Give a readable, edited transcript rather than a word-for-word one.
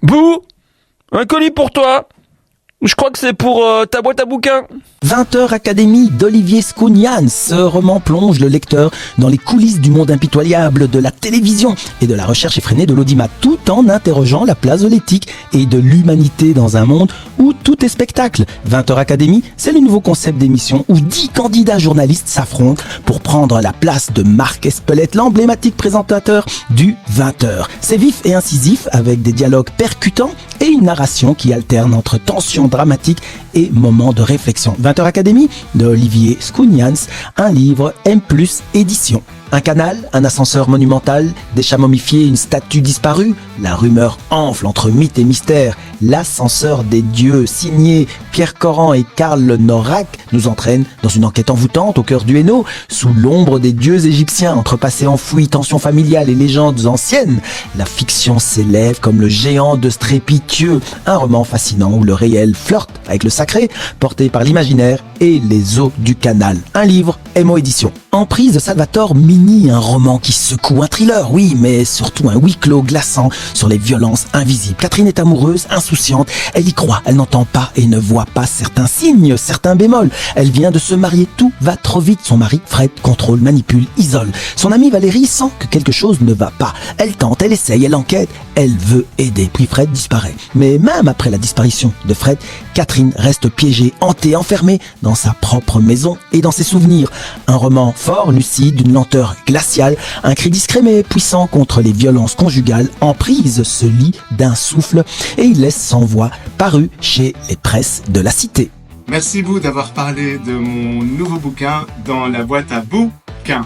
Bouh! Un colis pour toi! Je crois que c'est pour ta boîte à bouquins. 20h Académie d'Olivier Skounian. Ce roman plonge le lecteur dans les coulisses du monde impitoyable de la télévision et de la recherche effrénée de l'audimat, tout en interrogeant la place de l'éthique et de l'humanité dans un monde où tout est spectacle. 20h Académie, c'est le nouveau concept d'émission où 10 candidats journalistes s'affrontent pour prendre la place de Marc Espelette, l'emblématique présentateur du 20h. C'est vif et incisif avec des dialogues percutants et une narration qui alterne entre tension dramatique et moments de réflexion. 20h Académie de Olivier Skounians, un livre M+ édition. Un canal, un ascenseur monumental, des chats momifiés, une statue disparue. La rumeur enfle entre mythe et mystère. L'ascenseur des dieux, signé Pierre Corran et Karl Norak, nous entraîne dans une enquête envoûtante au cœur du Hainaut, sous l'ombre des dieux égyptiens, entre passé enfoui, tensions familiales et légendes anciennes. La fiction s'élève comme le géant de Strépitieux, un roman fascinant où le réel flirte avec le sacré, porté par l'imaginaire et les eaux du canal. Un livre, MO édition. Emprise de Salvatore Mini, un roman qui secoue, un thriller, oui, mais surtout un huis clos glaçant sur les violences invisibles. Catherine est amoureuse, insouciante, elle y croit, elle n'entend pas et ne voit pas certains signes, certains bémols. Elle vient de se marier, tout va trop vite. Son mari, Fred, contrôle, manipule, isole. Son amie Valérie sent que quelque chose ne va pas. Elle tente, elle essaye, elle enquête, elle veut aider. Puis Fred disparaît. Mais même après la disparition de Fred, Catherine reste piégée, hantée, enfermée dans sa propre maison et dans ses souvenirs. Un roman fort, lucide, d'une lenteur glaciale, un cri discret mais puissant contre les violences conjugales. Emprise se lie d'un souffle et il laisse sans voix, paru chez les presses de la Cité. Merci vous d'avoir parlé de mon nouveau bouquin dans la boîte à bouquins.